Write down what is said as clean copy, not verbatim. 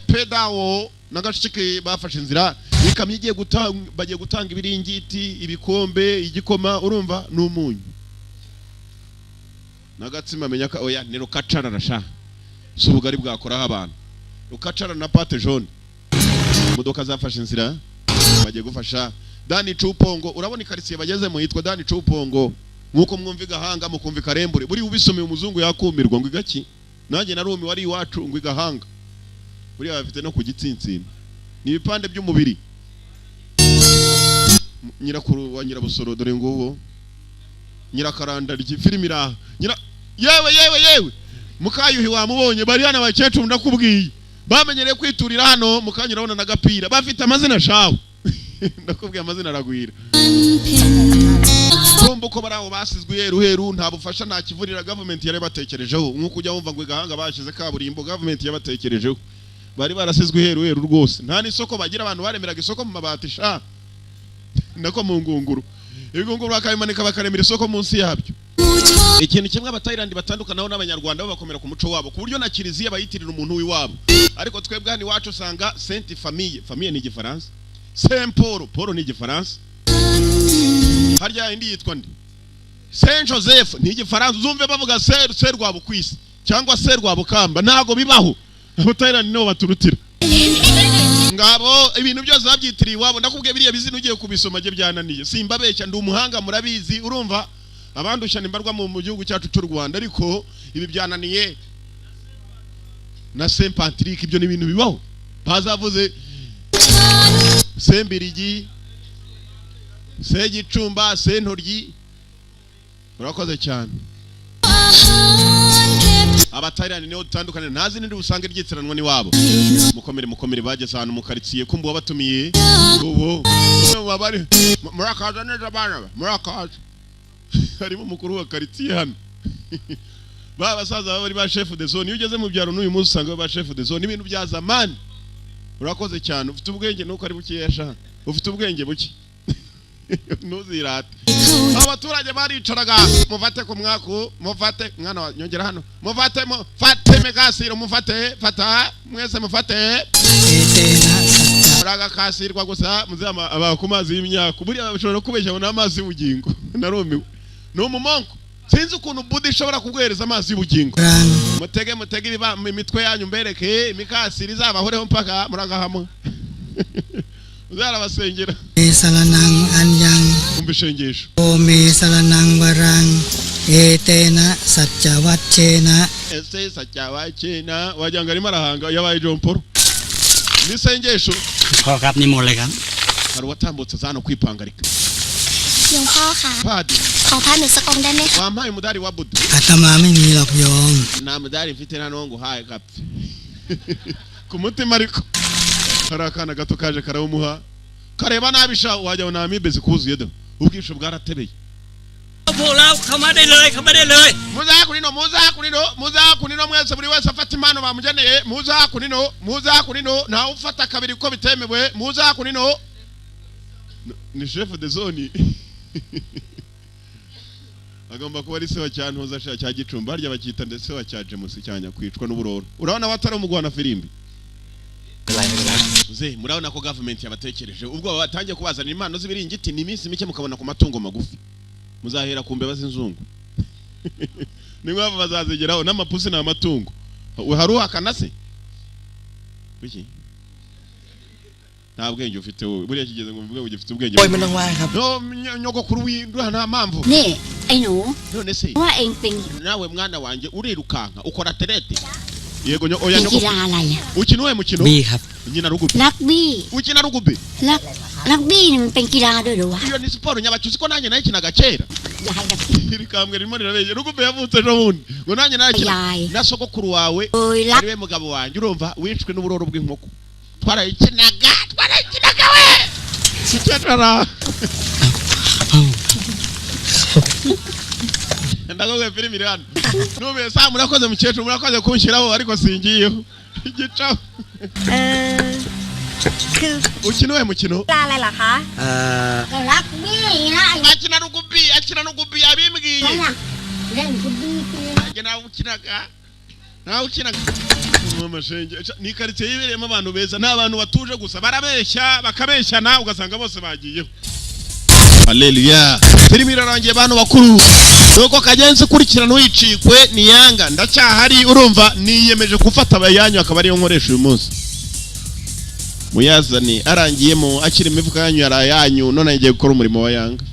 pedawo nagashike bafashe inzira ikamye bagiye gutanga ibiringiti ibikombe igikoma urumva n'umunyu nagatsima menya ka oya ni rukacara rasha subugari bwakoraho abantu rukacara na pate jaune modoka zafashe inzira bagiye gufasha Dani Cupongo urabona ikaritsiye bageze mu yitwa Dani Cupongo nkuko mwumva Gahanga mukumva Karembure buri ubisomeye umuzungu yakumirwa ngo igaki nanjye narumi wari iwacu ngo Gahanga buri bafite no kugitsintsina ni ibipande by'umubiri nyirakuru wa Nyirabusoro dore nguwo Nyirakaranda filimi iraha yewe mukayuhi wamubonye bari hana abakecuru ndakubwiye bamenyereye kwiturira hano mukanyura urabona nagapira bafite amazina shawe ndakubwiye amazina aragwira bombo ko baraho basizwe heru nta bufasha nta kivurira government yari batekerejeho nkuko ujya wumva ngo Gahanga bashize kaburimbo government yabatekerejeho bari barasizwe heru rwose nta nisoko bagira abantu baremeraga isoko mu mabati sha nako mu ngunguru ibigunguru bakabimanika bakaremera isoko munsi yabyo ikintu kimwe abatayirandi batandukanaho n'abanyarwanda bo bakomera ku muco wabo ku buryo na kiliziya bayitirira umuntu w'iwabo ariko twebwe hano iwacu usanga Sainte Famille ni igifaransa Saint Paul ni igifaransa harya indi yitwa ndi Saint Joseph ni igifaransa uzumve bavuga Serwabukwisi cyangwa Serwabukamba ntago bibaho abatayirandi no baturutira ngabo ibintu byose babyitiriye iwabo ndakubwiye biriya bizina ugiye kubisoma je byananiye simba beshya ndi umuhanga murabizi urumva abandushana imbarwa mu gihugu cyacu cy'u Rwanda ariko ibi byananiye na Saint Patrick ibyo ni ibintu bibaho bazavuze Sembirigi Segicumba Sentoryi urakoze cyane abatayirani niho dutandukanye ntazi nindi usanga ryitiranwa ni wabo mukomere bageze ahantu mu karitsiye kumbuwa batumiye ubu babari murakaza neza bana murakaza harimo umukuru wa karitsiye hano basaza bari ba chef de zone iyo ugeze mu byaro n'uyu munsi usanga ba chef de zone ibintu bya zamani urakoze cyane ufite ubwenge nuko ari bukiyesha ufite ubwenge buki ntuzirate abaturage baricaraga mufate ku mwaku mufate mwana nyongera hano mufate megasiro fata mwese mufate uraga kasirwa gusa muzama abakumazi y'imyaka buri bashobora kubeshya n'amazi y'ubugingo narumiwe no mumonko sinzi ukuntu budi ishobora kuguhereza amazi y'ubugingo mutege imitwe yanyu mbereke imikasiri zabahoreho mpaka muragahamwe uzarabasengera salanang anyang umbishengesho ome salanang barang etena satchawachena satchawachena wajanga ari marahanga yabaye John Paul nisengesho koครับนิมนต์เลยครับ hari watambutse zano kwipangarika หลวงพ่อค่ะ Padi ขอพระหนึ่งสักองค์ได้ไหมคะ wampaye umudari wa Buddha อาตมาไม่มีหรอกโยม nta mudari mfite na nongo haye gapfe ku mutima ariko hari akana gato kaje karawumuha kareba nabisha wajya na amibe zikuzuye do ubwisho bwaratebeye พูดแล้วเข้ามาได้เลย muza kunino mwese buri wese afata impano bamugeneye muza kunino nta ufata kabiri ko bitemewe muza kunino ni chef de zone agomba kuba ari se wa cyane hoza cya Gicumba harya bakita ndetse wa cya James cyanya kwicwa n'uburoro urabona batari umugwana firimbi ze murabona ko government yabatekereje ubwo batangiye kubazana impano z'ibiringiti ni iminsi mike mukabona ku matungo magufi muzahera ku mbeba z'inzungu ni ngwabo bazazigeraho n'amapusi na amatungo haruha kanase biki nta bwenge ufite wowe buriya kigeze ngo mvuge ugifite ubwenge โอ้ยมันต้องไหว้ครับ no nyogokuru w'indura nta mpamvu นี่ไอ้หนู none se ว่าเองเป็น nawe mwana wanje urirukanka ukora terete yego oya กีฬาอะไรอ่ะ ukina uwe mukino บี้ครับ nyina rugubi รักบี้ ukina rugubi รักบี้นี่มันเป็นกีฬาด้วยเหรอวะ iyo ni siporo nyabacuzi ko nanjye nayikinaga kera ยายรักบี้ iri kambwe ririmo rirabeye rugubi yavutse ejo bundi ngo nanjye nayikina Yai. na sogokuru wawe โอ้ยรัก ariwe mugabo wanjye urumva wishwe n'uburoro bw'inkoko twarayikinaga we siketara ndagogwe filimi rano nube sa murakoze mukecuru murakoze kunshiraho ariko singiyeho igicaho คือ ukina uwe mukino กีฬาอะไรล่ะคะก็รักบี้นะไอ้ akina rugubi yabimbwiye นั่นน่ะเล่นฟุตบี้ nawe ukinaga ni quartier yibereyemo abantu beza n'abantu batuje gusa barabeshya bakabeshyana ugasanga bose bagiyeho. Haleluya. Filimi irarangiye abantu bakuru. Nuko kagenze kurikirana wicikwe ni Yanga ndacyahari urumva niyemeje gufata abayanyu akaba ariyo nkoresha uyu munsi. Muyazani arangiyemo akiri imifuka yanyu yarayanyu none ngiye gukora umurimo wa Yanga.